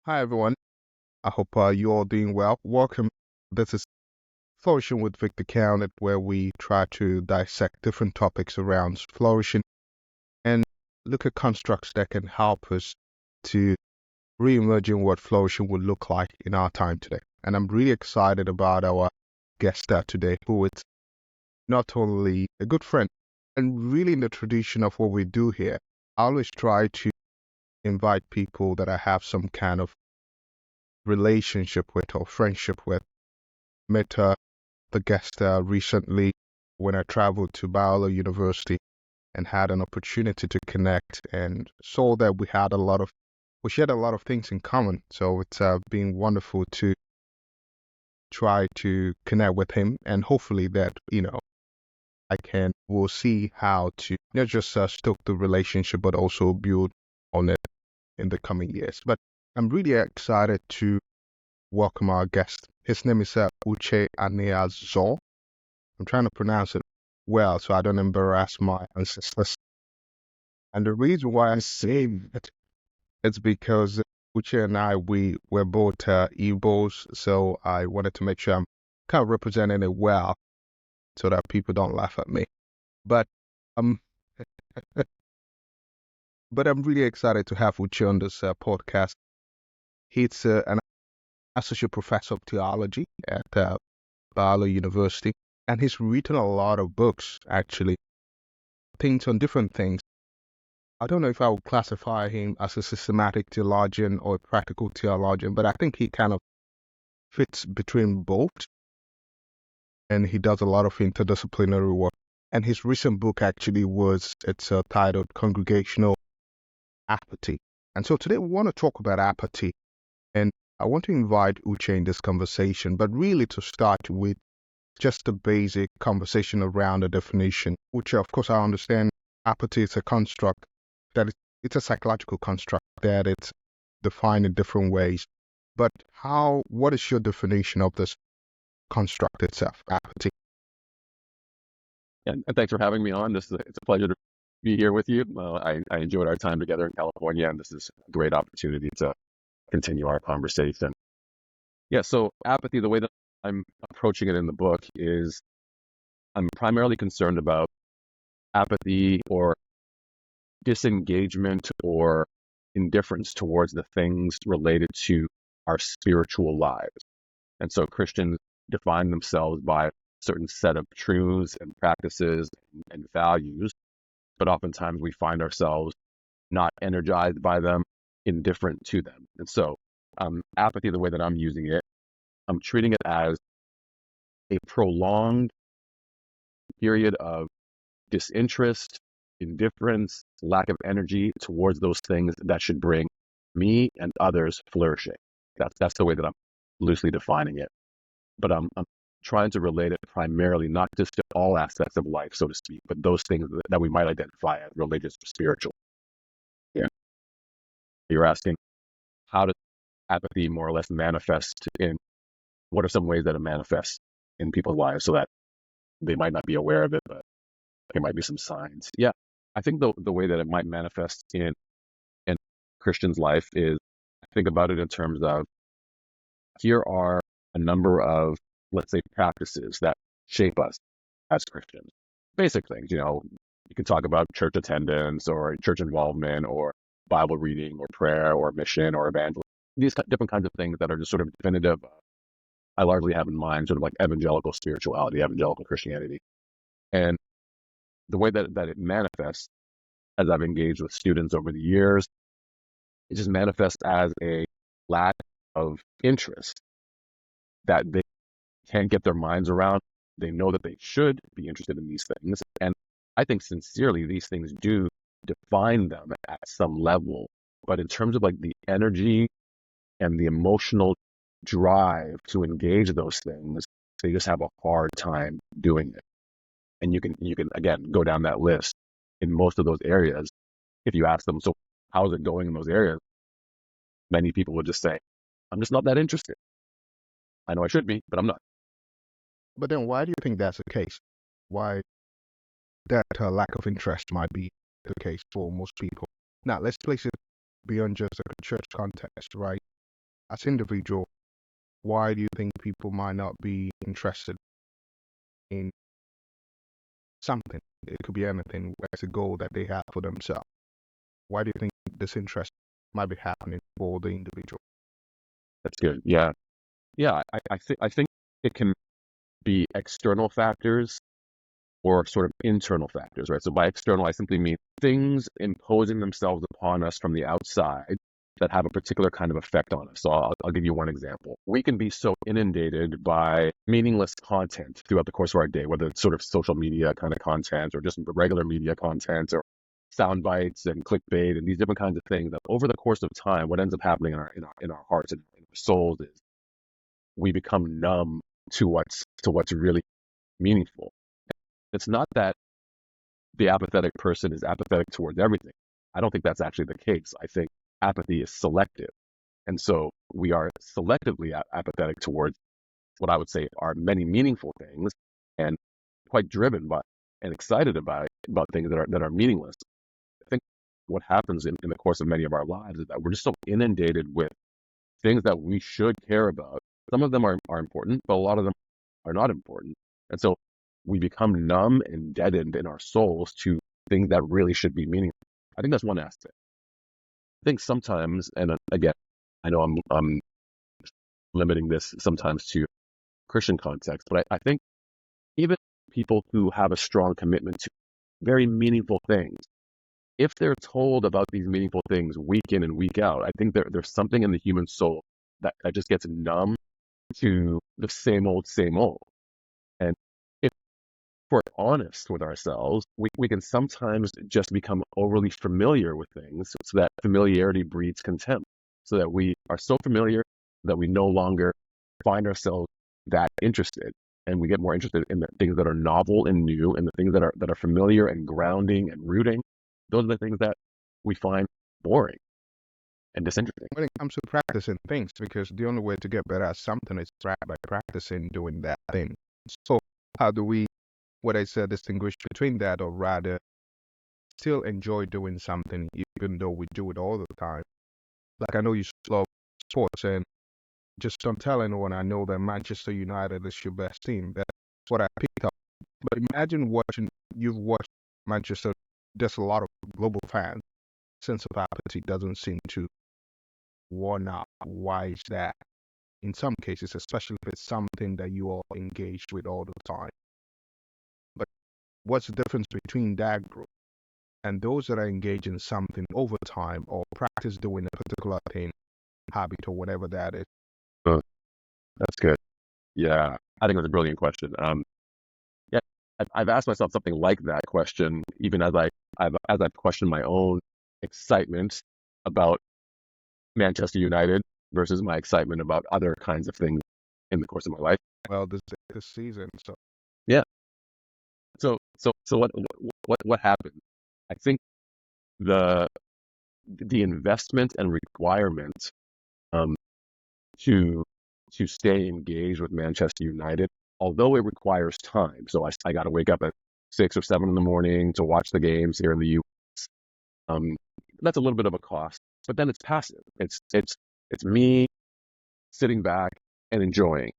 Hi, everyone. I hope you're all doing well. Welcome. This is Flourishing with Victor Count, where we try to dissect different topics around flourishing and look at constructs that can help us to reimagine what flourishing would look like in our time today. And I'm really excited about our guest today, who is not only a good friend and really in the tradition of what we do here. I always try to invite people that I have some kind of relationship with or friendship with. Met the guest recently when I traveled to Baylor University and had an opportunity to connect and saw that we shared a lot of things in common. So it's been wonderful to try to connect with him, and hopefully that, we'll see how to not just stoke the relationship, but also build on it in the coming years. But I'm really excited to welcome our guest. His name is Uche Anizor. I'm trying to pronounce it well so I don't embarrass my ancestors. And the reason why I say it is because Uche and we're both Igbos, so I wanted to make sure I'm kind of representing it well so that people don't laugh at me. But um, but I'm really excited to have Uche on this podcast. He's an associate professor of theology at Baylor University, and he's written a lot of books, actually, things on different things. I don't know if I would classify him as a systematic theologian or a practical theologian, but I think he kind of fits between both, and he does a lot of interdisciplinary work. And his recent book actually it's titled Congregational Apathy. And so today we want to talk about apathy, and I want to invite Uche in this conversation, but really to start with just a basic conversation around the definition. Uche, of course, I understand apathy is a construct it's a psychological construct that it's defined in different ways. But what is your definition of this construct itself, apathy? And thanks for having me on. It's a pleasure to be here with you. I enjoyed our time together in California, and this is a great opportunity to continue our conversation. Yeah, so apathy, the way that I'm approaching it in the book is I'm primarily concerned about apathy or disengagement or indifference towards the things related to our spiritual lives. And so Christians define themselves by a certain set of truths and practices and values, but oftentimes we find ourselves not energized by them, indifferent to them. And so apathy, the way that I'm using it, I'm treating it as a prolonged period of disinterest, indifference, lack of energy towards those things that should bring me and others flourishing. That's the way that I'm loosely defining it. But I'm trying to relate it primarily not just to all aspects of life, so to speak, but those things that we might identify as religious or spiritual. Yeah. You're asking, how does apathy more or less manifest in, what are some ways that it manifests in people's lives so that they might not be aware of it, but there might be some signs. Yeah. I think the way that it might manifest in Christian's life is, I think about it in terms of, here are a number of, let's say, practices that shape us as Christians. Basic things, you can talk about church attendance or church involvement or Bible reading or prayer or mission or evangelism. These different kinds of things that are just sort of definitive. I largely have in mind sort of like evangelical spirituality, evangelical Christianity. And the way that it manifests, as I've engaged with students over the years, it just manifests as a lack of interest that they can't get their minds around. They know that they should be interested in these things. And I think sincerely, these things do define them at some level. But in terms of like the energy and the emotional drive to engage those things, they just have a hard time doing it. And you can again go down that list in most of those areas. If you ask them, so how is it going in those areas? Many people would just say, I'm just not that interested. I know I should be, but I'm not. But then why do you think that's the case? Why that lack of interest might be the case for most people? Now, let's place it beyond just a church context, right? as individual, why do you think people might not be interested in something? It could be anything as a goal that they have for themselves. Why do you think this interest might be happening for the individual? That's good. Yeah. Yeah. I think it can be external factors or sort of internal factors, right? So by external, I simply mean things imposing themselves upon us from the outside that have a particular kind of effect on us. So I'll give you one example. We can be so inundated by meaningless content throughout the course of our day, whether it's sort of social media kind of content or just regular media content or sound bites and clickbait and these different kinds of things, that over the course of time, what ends up happening in our hearts and in our souls is we become numb to what's really meaningful. It's not that the apathetic person is apathetic towards everything. I don't think that's actually the case. I think apathy is selective. And so we are selectively apathetic towards what I would say are many meaningful things and quite driven by and excited about things that are meaningless. I think what happens in the course of many of our lives is that we're just so inundated with things that we should care about. Some of them are important, but a lot of them are not important. And so we become numb and deadened in our souls to things that really should be meaningful. I think that's one aspect. I think sometimes, and again, I know I'm limiting this sometimes to Christian context, but I think even people who have a strong commitment to very meaningful things, if they're told about these meaningful things week in and week out, I think there's something in the human soul that just gets numb to the same old, same old. And if we're honest with ourselves, we can sometimes just become overly familiar with things so that familiarity breeds contempt, so that we are so familiar that we no longer find ourselves that interested. And we get more interested in the things that are novel and new and the things that are familiar and grounding and rooting. Those are the things that we find boring and disinteresting. When it comes to practicing things, because the only way to get better at something is by practicing doing that thing. So how do we, what I said, distinguish between that, or rather still enjoy doing something even though we do it all the time? Like I know you love sports, and just don't tell anyone I know that Manchester United is your best team. That's what I picked up. But imagine you've watched Manchester, there's a lot of global fans. Sense of apathy doesn't seem to worn out. Why is that? In some cases, especially if it's something that you are engaged with all the time. But what's the difference between that group and those that are engaged in something over time or practice doing a particular thing, habit, or whatever that is? Oh, that's good. Yeah, I think that's a brilliant question. Yeah, I've asked myself something like that question, even as I've questioned my own excitement about Manchester United versus my excitement about other kinds of things in the course of my life. Well, this season, so Yeah. So what happened? I think the investment and requirement um, to stay engaged with Manchester United, although it requires time. So I got to wake up at 6 or 7 in the morning to watch the games here in the U.S. That's a little bit of a cost, but then it's passive. It's me sitting back and enjoying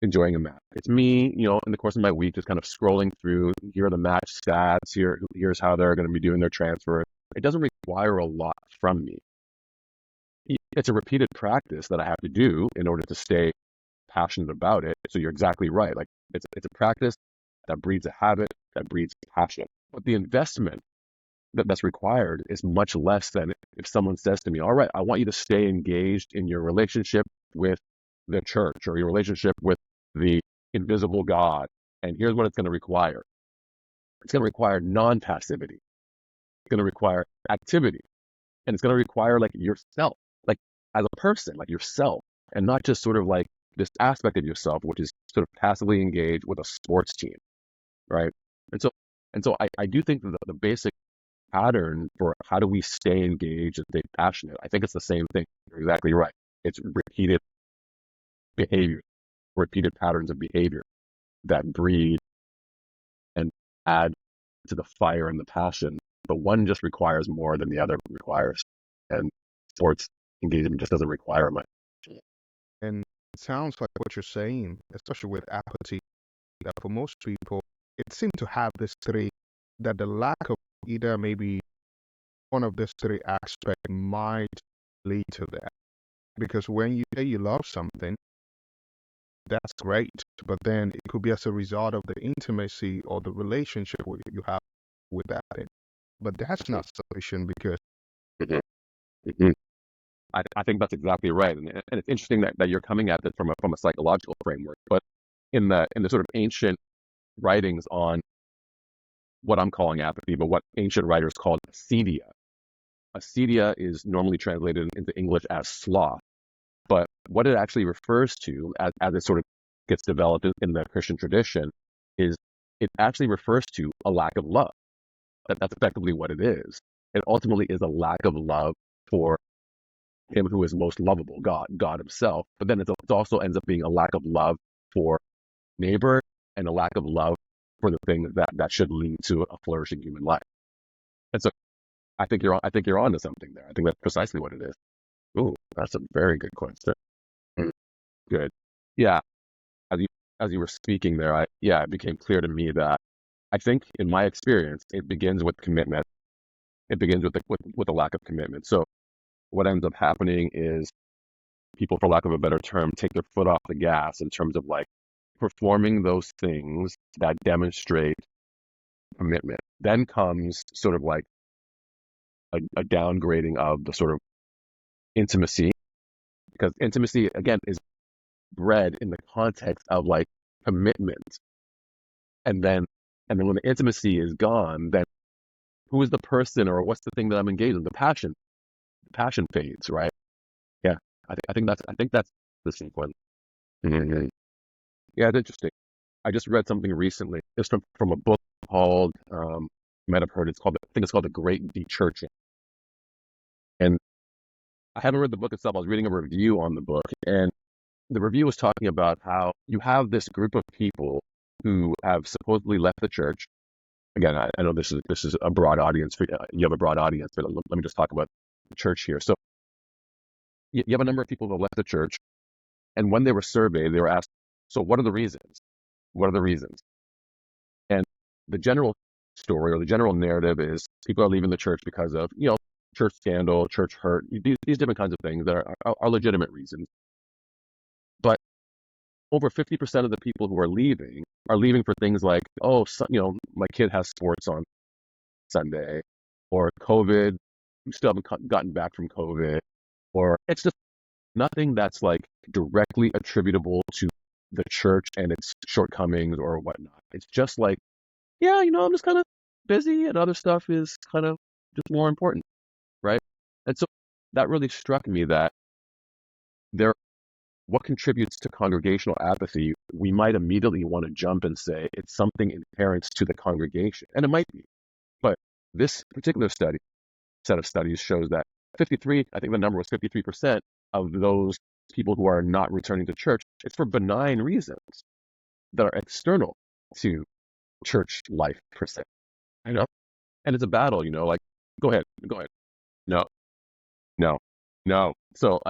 a match. It's me, in the course of my week, just kind of scrolling through. Here are the match stats. Here's how they're going to be doing their transfer. It doesn't require a lot from me. It's a repeated practice that I have to do in order to stay passionate about it. So you're exactly right. Like it's a practice that breeds a habit, that breeds passion. But the investment that's required is much less than if someone says to me, all right, I want you to stay engaged in your relationship with the church or your relationship with the invisible God. And here's what it's going to require. It's going to require non-passivity. It's going to require activity. And it's going to require like yourself, like as a person, like yourself, and not just sort of like this aspect of yourself, which is sort of passively engaged with a sports team, right? And so I do think that the basic pattern for how do we stay engaged and stay passionate, I think it's the same thing. You're exactly right. It's repeated behavior, repeated patterns of behavior that breed and add to the fire and the passion. But one just requires more than the other requires. And sports engagement just doesn't require much. And it sounds like what you're saying, especially with apathy, that for most people, it seems to have this three, that the lack of either maybe one of these three aspects might lead to that. Because when you say you love something, that's great. But then it could be as a result of the intimacy or the relationship you have with that thing. But that's not sufficient because Mhm. Mhm. I think that's exactly right, and it's interesting that you're coming at it from a psychological framework. But in the sort of ancient writings on what I'm calling apathy, but what ancient writers called acedia. Acedia is normally translated into English as sloth, but what it actually refers to, as it sort of gets developed in the Christian tradition, is it actually refers to a lack of love. That's effectively what it is. It ultimately is a lack of love for him who is most lovable, God himself. But then it also ends up being a lack of love for neighbor and a lack of love for the things that should lead to a flourishing human life. And so I think you're onto something there. I think that's precisely what it is. Ooh, that's a very good question. Mm, Good. Yeah, as you as you were speaking there, it became clear to me that I think in my experience, it begins with commitment. It begins with a lack of commitment. So what ends up happening is people, for lack of a better term, take their foot off the gas in terms of like performing those things that demonstrate commitment. Then comes sort of like a downgrading of the sort of intimacy, because intimacy again is bred in the context of like commitment. And then when the intimacy is gone, then who is the person or what's the thing that I'm engaged in? The passion fades, right? Yeah. I think that's the sequence. Mhm. Yeah, it's interesting. I just read something recently. It's from a book called you might have heard, I think it's called The Great Dechurching. And I haven't read the book itself. I was reading a review on the book, and the review was talking about how you have this group of people who have supposedly left the church. Again, I know this is a broad audience. You have a broad audience, but let me just talk about the church here. So you have a number of people who have left the church, and when they were surveyed, they were asked, "So what are the reasons? What are the reasons?" And the general story or the general narrative is people are leaving the church because of church scandal, church hurt, these different kinds of things that are legitimate reasons. But over 50% of the people who are leaving for things like, oh, so, my kid has sports on Sunday, or COVID, we still haven't gotten back from COVID, or it's just nothing that's like directly attributable to the church and its shortcomings or whatnot. It's just like, yeah, I'm just kind of busy and other stuff is kind of just more important, right? And so that really struck me that there what contributes to congregational apathy, we might immediately want to jump and say it's something inherent to the congregation. And it might be. But this particular set of studies shows that 53, I think the number was 53% of those people who are not returning to church, it's for benign reasons that are external to church life per se. I know. And it's a battle, like, go ahead. No, no, no. So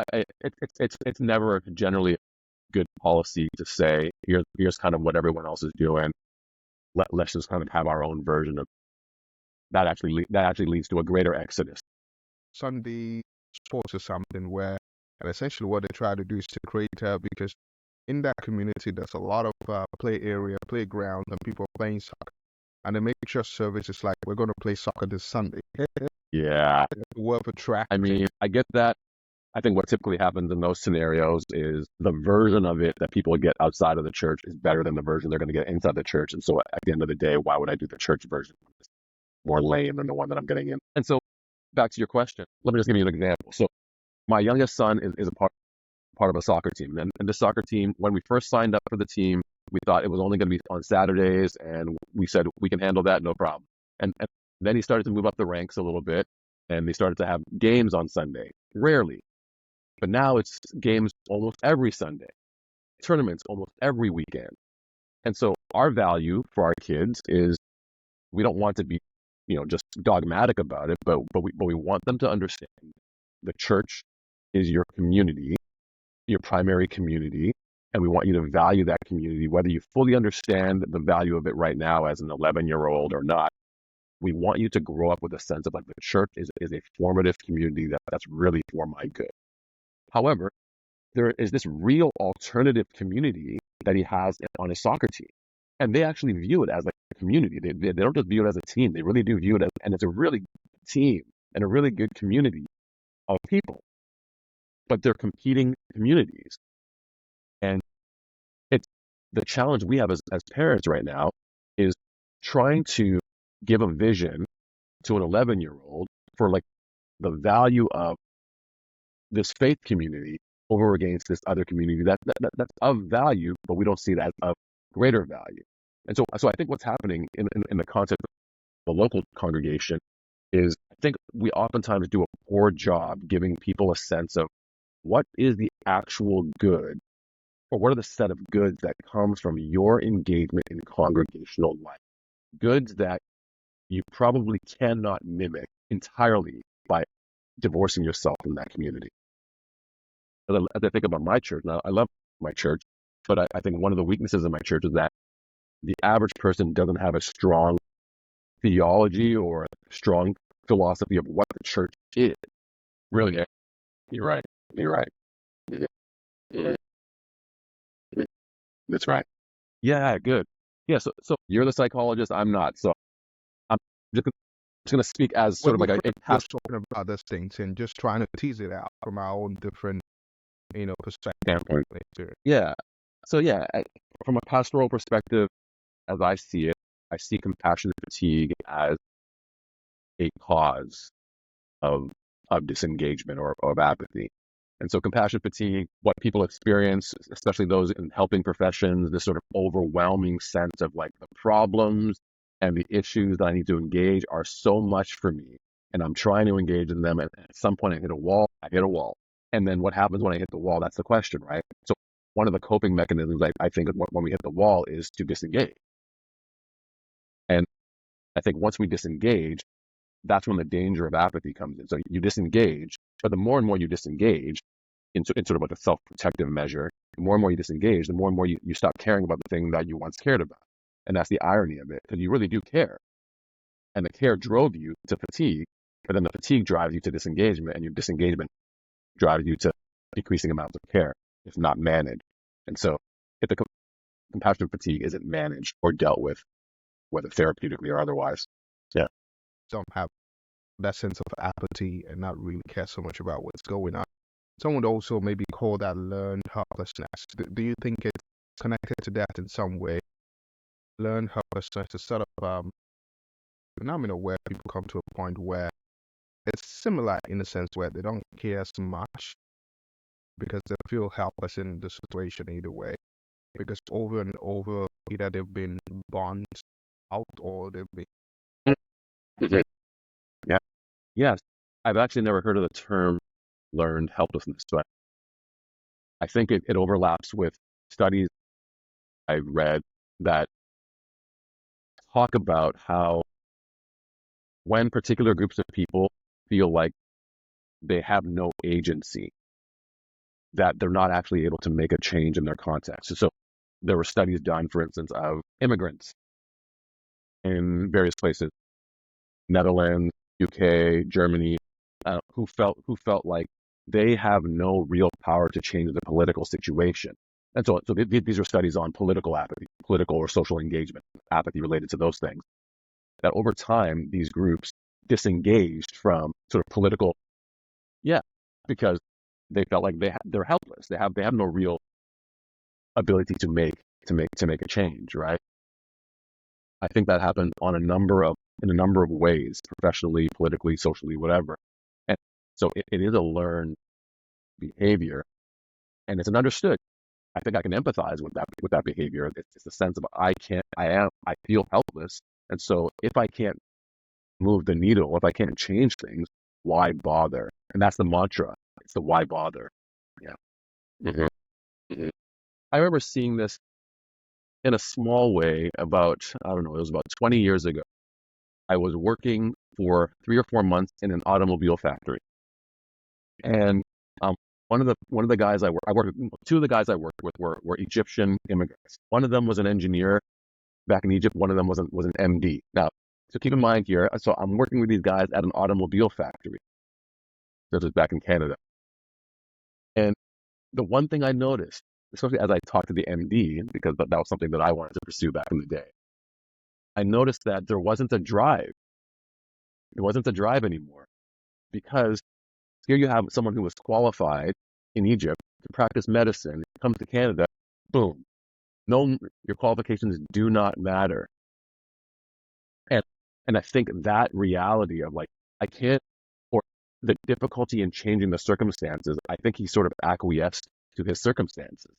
it's never generally good policy to say here's kind of what everyone else is doing. Let's just kind of have our own version of that. That actually leads to a greater exodus. Sunday sports is something where, and essentially what they try to do is to create, because in that community there's a lot of playgrounds, and people are playing soccer. And they make sure service is like, we're going to play soccer this Sunday. Yeah, Worth a track. I mean, I get that. I think what typically happens in those scenarios is the version of it that people get outside of the church is better than the version they're going to get inside the church. And so at the end of the day, why would I do the church version? It's more lame than the one that I'm getting in. And so back to your question, let me just give you an example. So my youngest son is a part of a soccer team. And this soccer team, when we first signed up for the team, we thought it was only going to be on Saturdays. And we said, we can handle that, no problem. And then he started to move up the ranks a little bit. And they started to have games on Sunday, rarely. But now it's games almost every Sunday, tournaments almost every weekend. And so our value for our kids is we don't want to be, just dogmatic about it, but we want them to understand the church is your community. your primary community, and we want you to value that community, whether you fully understand the value of it right now as an 11-year-old or not. We want you to grow up with a sense of like the church is a formative community that's really for my good. However, there is this real alternative community that he has on his soccer team. And they actually view it as like a community. They don't just view it as a team. They really do view it as, and it's a really good team and a really good community of people. But they're competing communities. And it's the challenge we have as parents right now is trying to give a vision to an 11-year-old for like the value of this faith community over against this other community that's of value, but we don't see that as of greater value. And so I think what's happening in the context of the local congregation is I think we oftentimes do a poor job giving people a sense of what is the actual good, or what are the set of goods that comes from your engagement in congregational life. Goods that you probably cannot mimic entirely by divorcing yourself from that community. As I think about my church, now I love my church, but I think one of the weaknesses of my church is that the average person doesn't have a strong theology or a strong philosophy of what the church is. Really, you're right. You're right. That's right. Yeah, good. Yeah, so you're the psychologist, I'm not. So I'm just going to speak as sort of like a just talking about these things and just trying to tease it out from our own different, perspective. standpoint. Yeah. So yeah, from a pastoral perspective, as I see it, I see compassion fatigue as a cause of disengagement or of apathy. And so compassion fatigue, what people experience, especially those in helping professions, this sort of overwhelming sense of like the problems and the issues that I need to engage are so much for me. And I'm trying to engage in them. And at some point I hit a wall. And then what happens when I hit the wall? That's the question, right? So one of the coping mechanisms I think when we hit the wall is to disengage. And I think once we disengage, that's when the danger of apathy comes in. So you disengage, but the more and more you disengage in sort of like a self-protective measure, the more and more you disengage, the more and more you stop caring about the thing that you once cared about. And that's the irony of it, because you really do care. And the care drove you to fatigue, but then the fatigue drives you to disengagement, and your disengagement drives you to decreasing amounts of care, if not managed. And so if the compassion fatigue isn't managed or dealt with, whether therapeutically or otherwise, yeah. Some have that sense of apathy and not really care so much about what's going on. Some would also maybe call that learned helplessness. Do you think it's connected to that in some way? Learned helplessness is sort of phenomenon where people come to a point where it's similar in the sense where they don't care so much because they feel helpless in the situation either way. Because over and over, either they've been burned out or they've been. Yeah. Yes. I've actually never heard of the term learned helplessness. So I think it overlaps with studies I read that talk about how when particular groups of people feel like they have no agency, that they're not actually able to make a change in their context. So there were studies done, for instance, of immigrants in various places, Netherlands, UK, Germany, who felt like they have no real power to change the political situation. And so these are studies on political apathy, political or social engagement, apathy related to those things. That over time, these groups disengaged from sort of political, because they felt like they're helpless. They have no real ability to make a change, right? I think that happened in a number of ways, professionally, politically, socially, whatever. And so it is a learned behavior, and it's an understood. I think I can empathize with that behavior. It's the sense of I feel helpless, and so if I can't move the needle, if I can't change things, why bother? And that's the mantra. It's the why bother. Yeah. Mm-hmm. Mm-hmm. I remember seeing this in a small way about, I don't know, it was about 20 years ago. I was working for 3 or 4 months in an automobile factory. And one of the guys I worked with, two of the guys I worked with were Egyptian immigrants. One of them was an engineer back in Egypt. One of them was an MD. Now, so keep in mind here. So I'm working with these guys at an automobile factory. This was back in Canada, and the one thing I noticed, especially as I talked to the MD, because that was something that I wanted to pursue back in the day, I noticed that there wasn't a drive. There wasn't a drive anymore, because here you have someone who was qualified in Egypt to practice medicine, comes to Canada, boom, no, your qualifications do not matter. And and I think that reality of like, I can't, or the difficulty in changing the circumstances, I think he sort of acquiesced to his circumstances.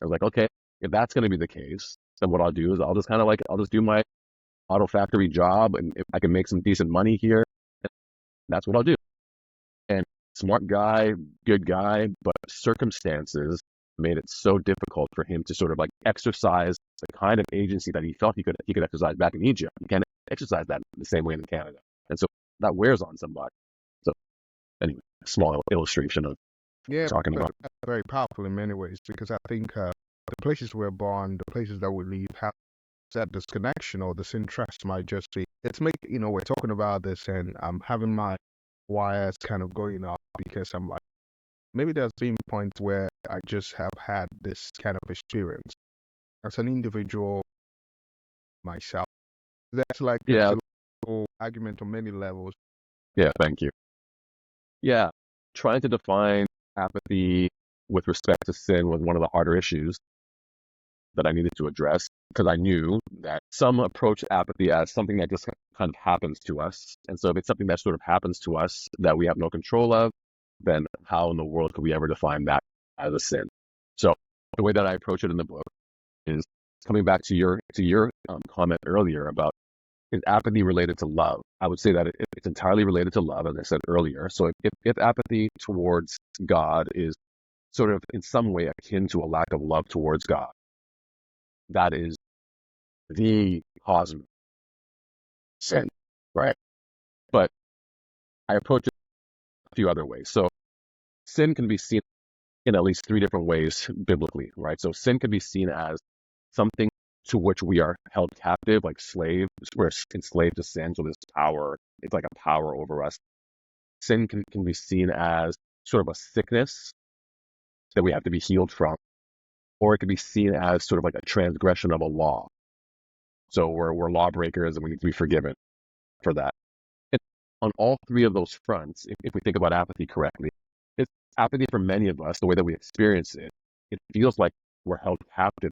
I was like, okay, if that's going to be the case, then what I'll do is I'll just do my auto factory job, and if I can make some decent money here, that's what I'll do. And smart guy, good guy, but circumstances made it so difficult for him to sort of like exercise the kind of agency that he felt he could exercise back in Egypt. He can't exercise that the same way in Canada. And so that wears on somebody. So anyway, small illustration of what Yeah, we're talking about. that's very powerful in many ways because I think the places we're born, the places that we live, have that disconnection or disinterest might just be. It's make we're talking about this and I'm having my wires kind of going up because I'm like maybe there's been points where I just have had this kind of experience as an individual myself. That's like a Yeah, theological argument on many levels. yeah, thank you. Yeah, trying to define apathy with respect to sin was one of the harder issues that I needed to address, because I knew that some approach apathy as something that just kind of happens to us. And so if it's something that sort of happens to us that we have no control of, then how in the world could we ever define that as a sin? So the way that I approach it in the book is coming back to your comment earlier about, is apathy related to love? I would say that it's entirely related to love, as I said earlier. So if apathy towards God is sort of in some way akin to a lack of love towards God, that is the cosmic sin, right? But I approach it a few other ways. So sin can be seen in at least three different ways biblically, right? So sin can be seen as something to which we are held captive, like slaves. We're enslaved to sin, so this power, it's like a power over us. Sin can be seen as sort of a sickness that we have to be healed from, or it can be seen as sort of like a transgression of a law. So we're lawbreakers and we need to be forgiven for that. And on all three of those fronts, if we think about apathy correctly, it's apathy for many of us, the way that we experience it, it feels like we're held captive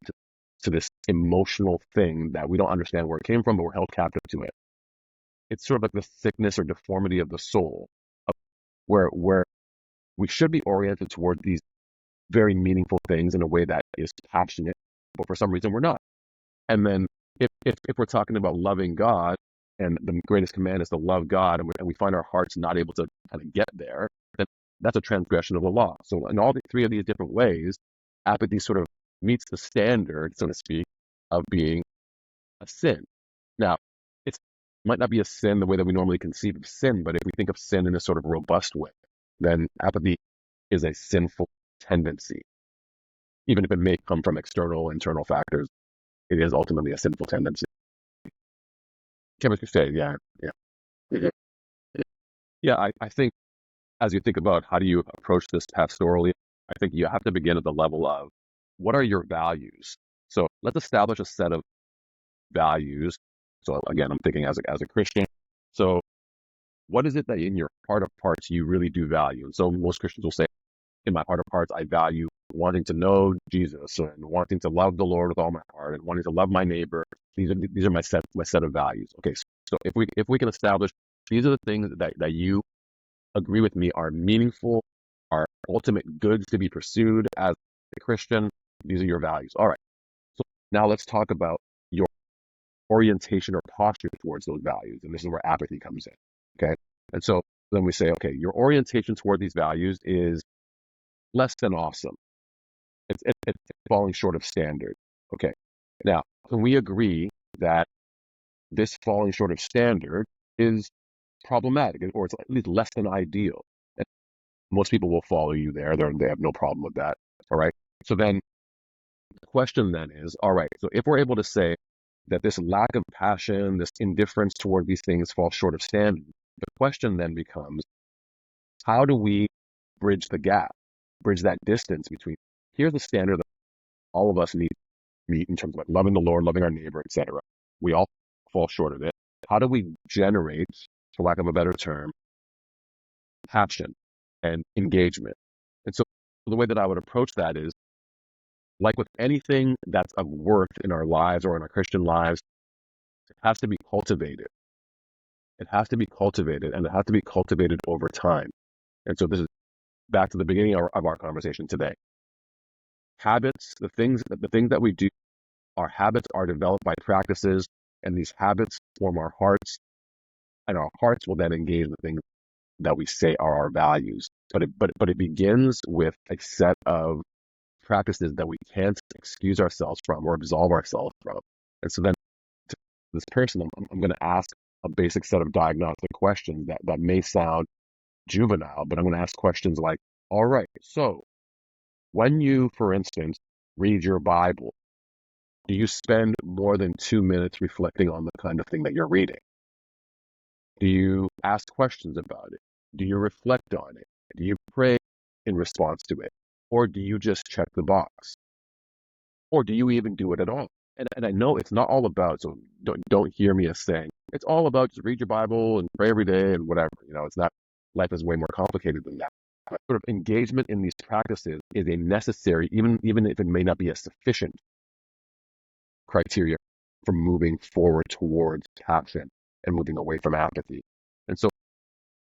to this emotional thing that we don't understand where it came from, but we're held captive to it. It's sort of like the sickness or deformity of the soul, where we should be oriented toward these very meaningful things in a way that is passionate, but for some reason we're not. And then if we're talking about loving God, and the greatest command is to love God, and we find our hearts not able to kind of get there, then that's a transgression of the law. So in all three of these different ways, apathy sort of meets the standard, so to speak, of being a sin. Now, it might not be a sin the way that we normally conceive of sin, but if we think of sin in a sort of robust way, then apathy is a sinful tendency. Even if it may come from external, internal factors, it is ultimately a sinful tendency. Chemistry say, yeah, yeah. Yeah, I think as you think about how do you approach this pastorally, I think you have to begin at the level of what are your values? So let's establish a set of values. So again, I'm thinking as a Christian. So what is it that in your heart of hearts you really do value? And so most Christians will say, in my heart of hearts, I value wanting to know Jesus and wanting to love the Lord with all my heart and wanting to love my neighbor. These are my set of values. Okay, so if we can establish these are the things that you agree with me are meaningful, are ultimate goods to be pursued as a Christian, these are your values. All right. So now let's talk about your orientation or posture towards those values. And this is where apathy comes in. Okay. And so then we say, okay, your orientation toward these values is less than awesome. It's falling short of standard. Okay. Now, can we agree that this falling short of standard is problematic, or it's at least less than ideal? Most people will follow you there. They have no problem with that. All right. So then the question then is, all right, so if we're able to say that this lack of passion, this indifference toward these things falls short of standard, the question then becomes, how do we bridge the gap, bridge that distance between here's the standard that all of us need to meet in terms of like loving the Lord, loving our neighbor, etc. We all fall short of it. How do we generate, for lack of a better term, passion and engagement? And so the way that I would approach that is, like with anything that's of worth in our lives or in our Christian lives, it has to be cultivated. It has to be cultivated, and it has to be cultivated over time. And so this is back to the beginning of our conversation today. Habits, the things that we do, our habits are developed by practices, and these habits form our hearts, and our hearts will then engage the things that we say are our values. But it begins with a set of practices that we can't excuse ourselves from or absolve ourselves from. And so then to this person, I'm going to ask a basic set of diagnostic questions that may sound juvenile, but I'm going to ask questions like, all right, so when you, for instance, read your Bible, do you spend more than 2 minutes reflecting on the kind of thing that you're reading? Do you ask questions about it? Do you reflect on it? Do you pray in response to it? Or do you just check the box? Or do you even do it at all? And I know it's not all about, so don't hear me as saying, it's all about just read your Bible and pray every day and whatever. It's not, life is way more complicated than that. Sort of engagement in these practices is a necessary, even if it may not be a sufficient criteria for moving forward towards passion and moving away from apathy. And so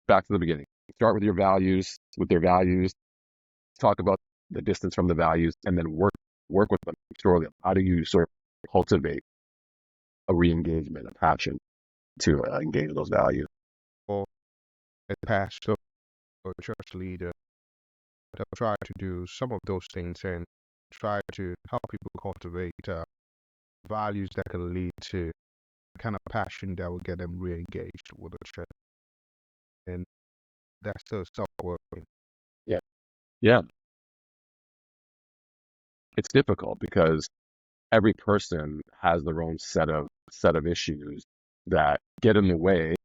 back to the beginning, start with your values, with their values, talk about the distance from the values, and then work with them thoroughly. How do you sort of cultivate a re-engagement, a passion to engage those values? Or a pastor or a church leader that try to do some of those things and try to help people cultivate values that can lead to the kind of passion that will get them re-engaged with the church. And that's the self-working. Yeah. Yeah. It's difficult because every person has their own set of issues that get in the way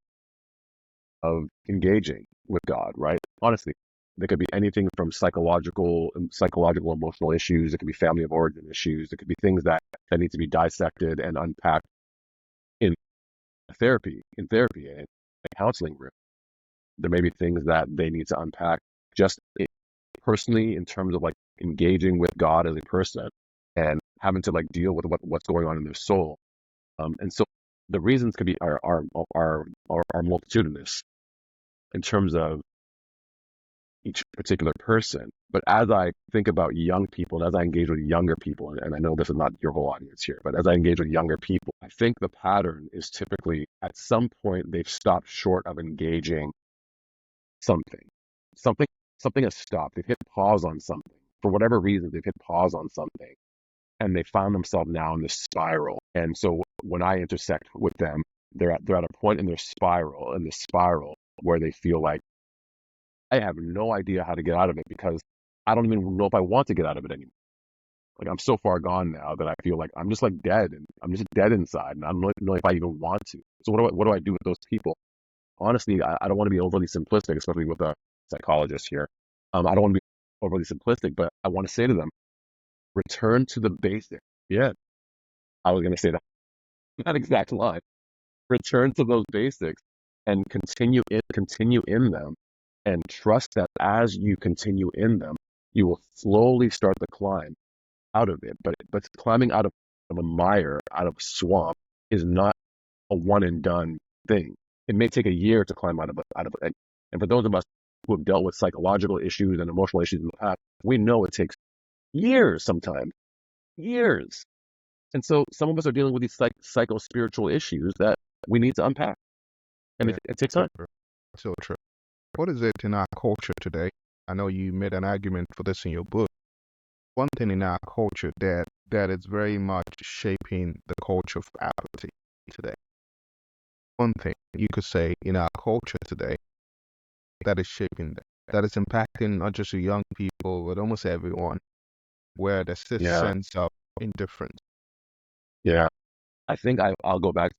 of engaging with God, right? Honestly, there could be anything from psychological, emotional issues. It could be family of origin issues. It could be things that need to be dissected and unpacked in in therapy, and a counseling room. There may be things that they need to unpack just personally in terms of like engaging with God as a person and having to like deal with what's going on in their soul. And so the reasons could be are multitudinous in terms of each particular person. But as I think about young people and as I engage with younger people, and I know this is not your whole audience here, but as I engage with younger people, I think the pattern is typically at some point they've stopped short of engaging something. Something something has stopped. They've hit pause on something. For whatever reason, they've hit pause on something. And they found themselves now in this spiral. And so when I intersect with them, they're at a point in this spiral where they feel like I have no idea how to get out of it because I don't even know if I want to get out of it anymore. Like I'm so far gone now that I feel like I'm just like dead and I'm just dead inside and I don't know if I even want to. So what do I do with those people? Honestly, I don't want to be overly simplistic, especially with a psychologist here. I don't want to be overly simplistic, but I want to say to them, return to the basics. Yeah, I was going to say that exact line. Return to those basics and continue in them, and trust that as you continue in them, you will slowly start the climb out of it. But climbing out of a mire, out of a swamp, is not a one and done thing. It may take a year to climb out of it. And for those of us who have dealt with psychological issues and emotional issues in the past, we know it takes years sometimes, years. And so some of us are dealing with these psycho-spiritual issues that we need to unpack. And Yeah, it takes time. so true. What is it in our culture today? I know you made an argument for this in your book. One thing in our culture that is very much shaping the culture of apathy today. One thing you could say in our culture today that is shaping that. that is impacting not just the young people, but almost everyone, where there's this Yeah. sense of indifference. Yeah. I think I'll go back.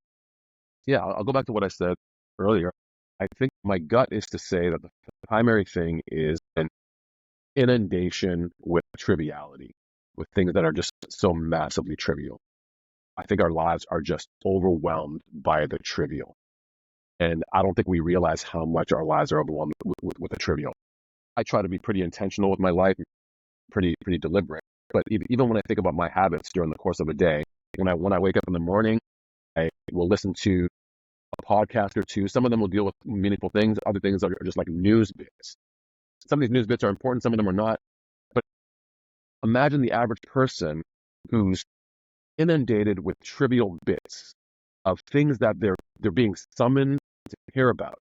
Yeah, I'll go back to what I said earlier. I think my gut is to say that the primary thing is an inundation with triviality, with things that are just so massively trivial. I think our lives are just overwhelmed by the trivial. And I don't think we realize how much our lives are overwhelmed with the trivial. I try to be pretty intentional with my life, pretty deliberate. But even when I think about my habits during the course of a day, when I wake up in the morning, I will listen to a podcast or two. Some of them will deal with meaningful things. Other things are just like news bits. Some of these news bits are important. Some of them are not. But imagine the average person who's inundated with trivial bits of things that they're being summoned to care about.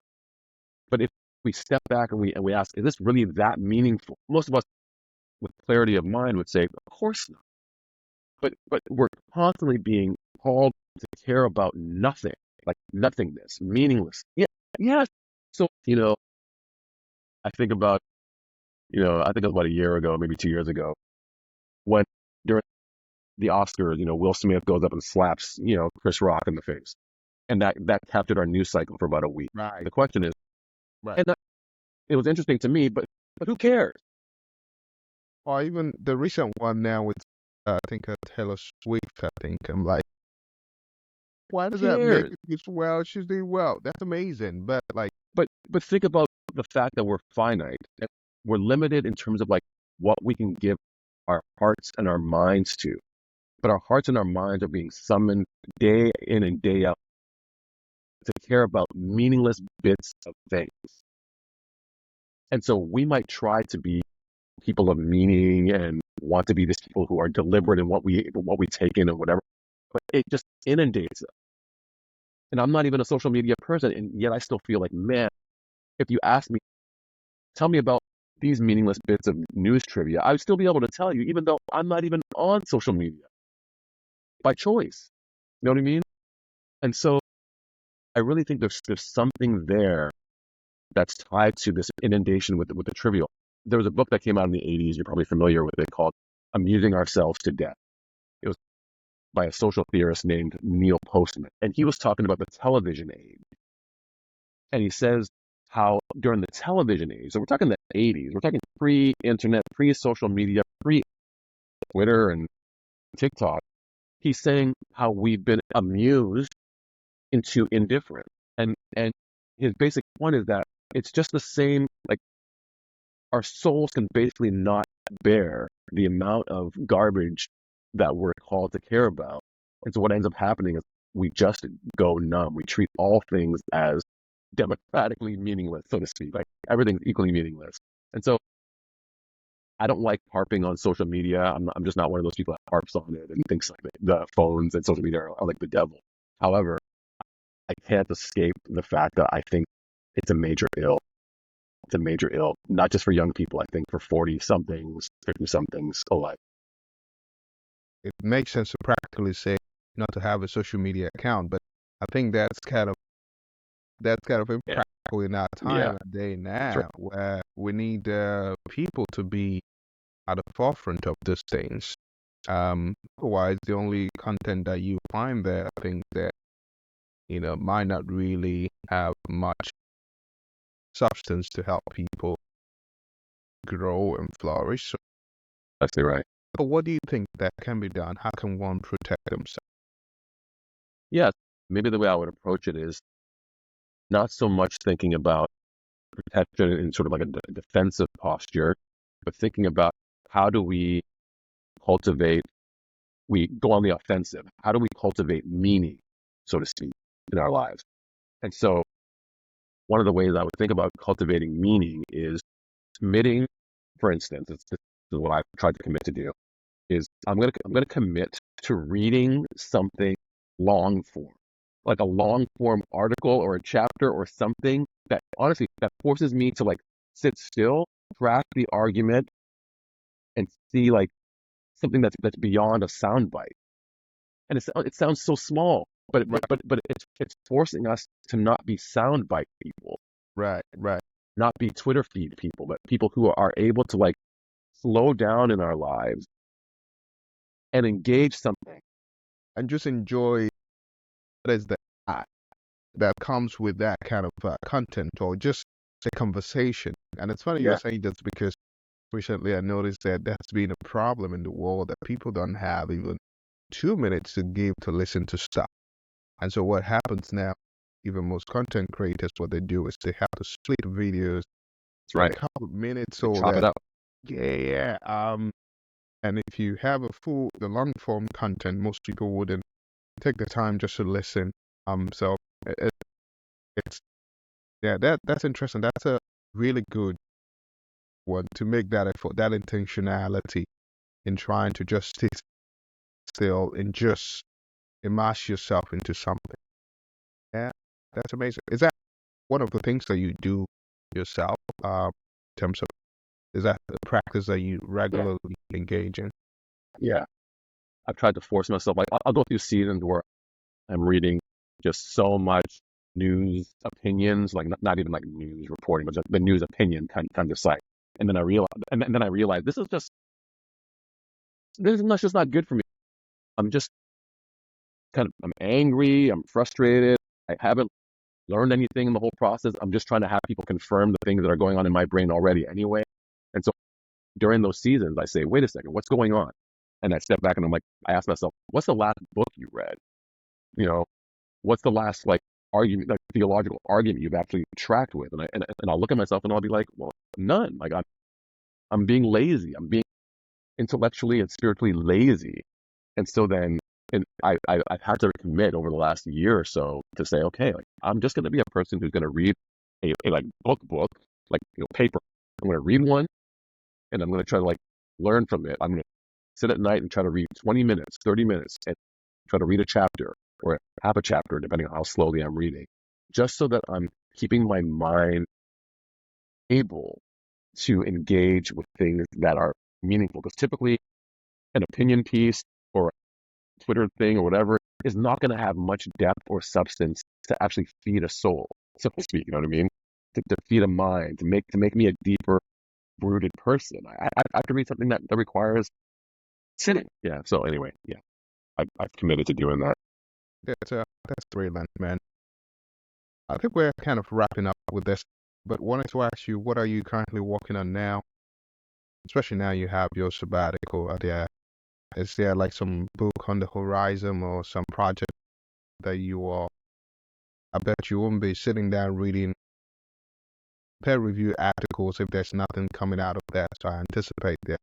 But if we step back and we ask, is this really that meaningful? Most of us with clarity of mind would say, of course not. But we're constantly being called to care about nothing, like nothingness, meaningless. Yeah, yes. So, I think about, I think about a year ago, maybe 2 years ago, when during the Oscars, Will Smith goes up and slaps, Chris Rock in the face. And that captured our news cycle for about a week. Right, The question is, right. and it was interesting to me, but who cares? Or even the recent one now with, I think, Taylor Swift, I think. I'm like, why Who does that make cares? it? Because, well, she's doing well. That's amazing. But, like, But think about the fact that we're finite, that we're limited in terms of like what we can give our hearts and our minds to. But our hearts and our minds are being summoned day in and day out to care about meaningless bits of things. And so we might try to be people of meaning and want to be these people who are deliberate in what we take in and whatever, but it just inundates us. And I'm not even a social media person, and yet I still feel like, man, if you ask me, tell me about these meaningless bits of news trivia, I would still be able to tell you, even though I'm not even on social media by choice. You know what I mean? And so I really think there's something there that's tied to this inundation with the trivial. There was a book that came out in the 80s, you're probably familiar with it, called Amusing Ourselves to Death. It was by a social theorist named Neil Postman. And he was talking about the television age. And he says how during the television age, so we're talking the 80s, we're talking pre-internet, pre-social media, pre-Twitter and TikTok, he's saying how we've been amused into indifference. And his basic point is that it's just the same, like our souls can basically not bear the amount of garbage that we're called to care about. And so what ends up happening is we just go numb. We treat all things as democratically meaningless, so to speak. Like everything's equally meaningless. And so I don't like harping on social media. I'm just not one of those people that harps on it and thinks like the phones and social media are like the devil. However, I can't escape the fact that I think it's a major ill. It's a major ill, not just for young people. I think for 40 somethings, 50 somethings alike. it makes sense to practically say not to have a social media account. But I think that's kind of Yeah, impractical in our yeah, time and day that's right. now, where we need people to be at the forefront of these things. Otherwise, the only content that you find there, I think that might not really have much substance to help people grow and flourish. So, That's right. but what do you think that can be done? How can one protect themselves? Yeah, maybe the way I would approach it is not so much thinking about protection in sort of like a defensive posture, but thinking about how do we cultivate, we go on the offensive. How do we cultivate meaning, so to speak, in our lives? And so one of the ways I would think about cultivating meaning is committing, for instance, this is what I've tried to commit to do, is I'm gonna commit to reading something long form, like a long form article or a chapter or something that honestly that forces me to like sit still, track the argument, and see like something that's beyond a soundbite. And it sounds so small, but Right, it's forcing us to not be soundbite people. right, right. not be Twitter feed people, but people who are able to like slow down in our lives and engage something. And just enjoy what is the art that comes with that kind of content or just a conversation. And it's funny you're Yeah, saying this because recently I noticed that that's been a problem in the world that people don't have even 2 minutes to give to listen to stuff. And so what happens now, even most content creators, what they do is they have to split videos that's in a right. couple of minutes They so chop it that, up. yeah. And if you have the long form content, most people wouldn't take the time just to listen. So it, it's, yeah, that's interesting. That's a really good one to make that effort, that intentionality in trying to just sit still and just immerse yourself into something. Yeah, that's amazing. Is that one of the things that you do yourself, in terms of, is that the practice that you Yeah. regularly engage in? Yeah. I've tried to force myself. Like I'll go through seasons where I'm reading just so much news opinions, like not even like news reporting, but just the news opinion kind of site. And then I realize this is just not good for me. I'm just I'm angry. I'm frustrated. I haven't learned anything in the whole process. I'm just trying to have people confirm the things that are going on in my brain already anyway. And so during those seasons, I say, wait a second, what's going on? And I step back and I ask myself, what's the last book you read? You know, what's the last like argument, like theological argument you've actually tracked with? And I'll look at myself and I'll be like, well, none. Like I'm being lazy. I'm being intellectually and spiritually lazy. And so then, and I've had to commit over the last year or so to say, okay, like I'm just going to be a person who's going to read a like book, like paper. I'm going to read one, and I'm going to try to like learn from it. I'm going to sit at night and try to read 20 minutes, 30 minutes, and try to read a chapter or half a chapter, depending on how slowly I'm reading, just so that I'm keeping my mind able to engage with things that are meaningful. Because typically, an opinion piece or Twitter thing or whatever is not going to have much depth or substance to actually feed a soul, so to speak. You know what I mean? To feed a mind, to make me a deeper rooted person. I have to read something that requires sitting. Yeah. So anyway, yeah, I've committed to doing that. That's brilliant, man. I think we're kind of wrapping up with this, but wanted to ask you, what are you currently working on now? Especially now you have your sabbatical. Is there like some book on the horizon or some project that you are? I bet you won't be sitting down reading peer review articles if there's nothing coming out of that. So I anticipate there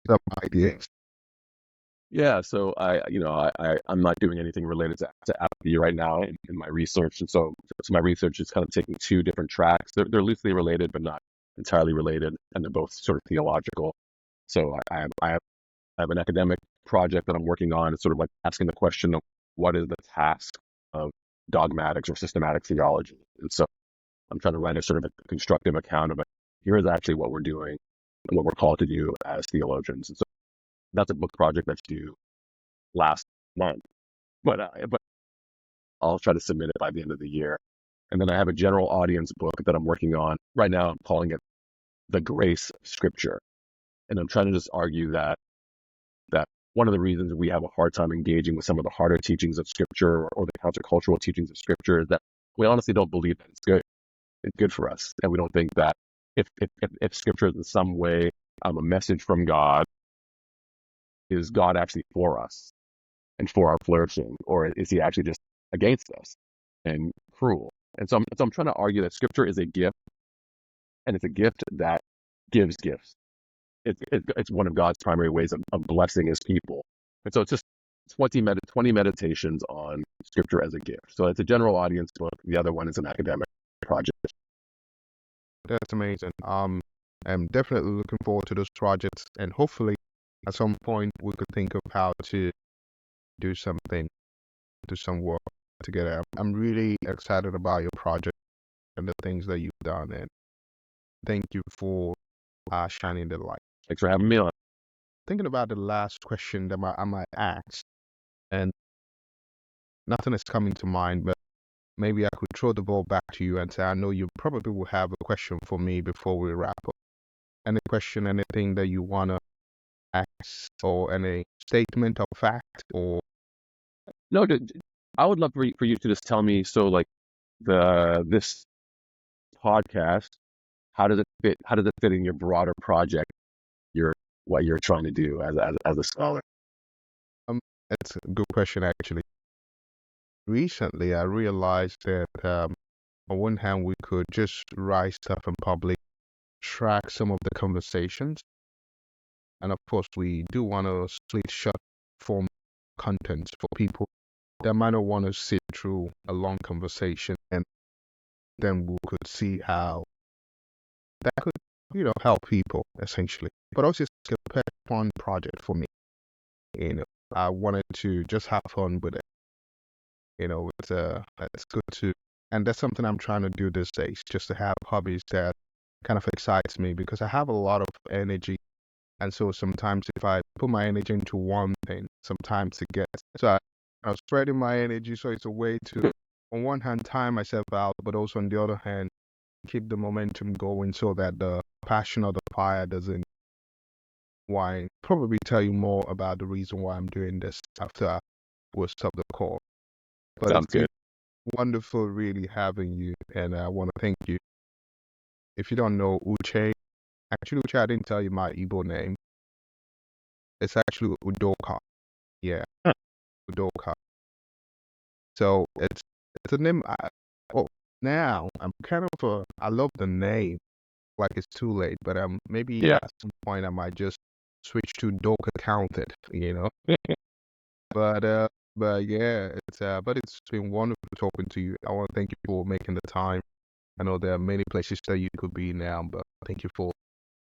some ideas. Yeah, so I'm not doing anything related to apathy right now in my research, and so my research is kind of taking two different tracks. They're loosely related, but not entirely related, and they're both sort of theological. So I have an academic project that I'm working on. It's sort of like asking the question of what is the task of dogmatics or systematic theology, and so I'm trying to write a sort of a constructive account of it. Here is actually what we're doing and what we're called to do as theologians, and so that's a book project that's due last month. But I'll try to submit it by the end of the year. And then I have a general audience book that I'm working on right now. I'm calling it The Grace of Scripture, and I'm trying to just argue that one of the reasons we have a hard time engaging with some of the harder teachings of Scripture or the countercultural teachings of Scripture is that we honestly don't believe that it's good for us, and we don't think that if Scripture is in some way a message from God, is God actually for us and for our flourishing, or is he actually just against us and cruel? And so I'm trying to argue that Scripture is a gift, and it's a gift that gives gifts. It's one of God's primary ways of blessing his people. And so it's just 20 meditations on Scripture as a gift. So it's a general audience book. The other one is an academic project. That's amazing. I'm definitely looking forward to those projects, and hopefully, at some point, we could think of how to do something, do some work together. I'm really excited about your project and the things that you've done, and thank you for shining the light. Thanks for having me on. Thinking about the last question that I might ask, and nothing is coming to mind, but maybe I could throw the ball back to you and say, I know you probably will have a question for me before we wrap up. Any question, anything that you want to ask, or any statement of fact, or No, I would love for you to just tell me. So, like this podcast, how does it fit? How does it fit in your broader project? Your what you're trying to do as a scholar. um, it's a good question actually. Recently, I realized that on one hand, we could just write stuff in public, track some of the conversations, and of course, we do want to split short form contents for people that might not want to sit through a long conversation, and then we could see how that could, help people essentially. But also, it's a pet fun project for me. I wanted to just have fun with it. It's good to, and that's something I'm trying to do these days, just to have hobbies that kind of excites me because I have a lot of energy. And so sometimes if I put my energy into one thing, sometimes it gets, so I'm spreading my energy. So it's a way to, on one hand, time myself out, but also on the other hand, keep the momentum going so that the passion of the fire doesn't wane. Probably tell you more about the reason why I'm doing this after we'll stop the call. But Sounds it's been good. wonderful really having you, and I want to thank you. If you don't know Uche, actually Uche, I didn't tell you my Igbo name. It's actually Udoka. Yeah, Huh. Udoka. So it's a name. Well, now I'm kind of I love the name. Like it's too late, but maybe Yeah. at some point I might just switch to Doka Counted. But yeah, it's been wonderful talking to you. I want to thank you for making the time. I know there are many places that you could be now, but thank you for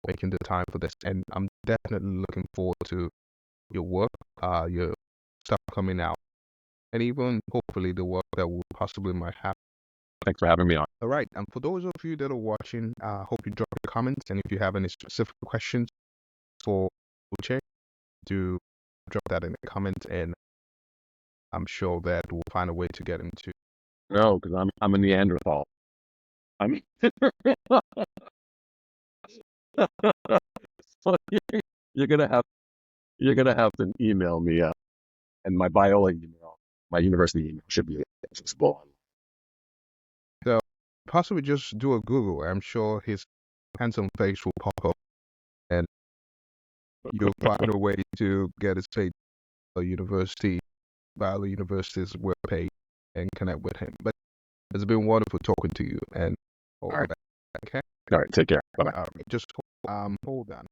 making the time for this. And I'm definitely looking forward to your work, your stuff coming out, and even hopefully the work that we possibly might have. Thanks for having me on. All right. And for those of you that are watching, I hope you drop your comments. And if you have any specific questions for Uche, do drop that in the comments, and I'm sure that we'll find a way to get him to. No, because I'm a Neanderthal. I'm so you're gonna have you're gonna have to email me, and my Biola email, my university email should be accessible. So possibly just do a Google. I'm sure his handsome face will pop up, and you'll find a way to get his page university, Biola University's webpage, and connect with him. But it's been wonderful talking to you, and all All right. that. Okay. All right. Take care. Bye bye. Just hold on.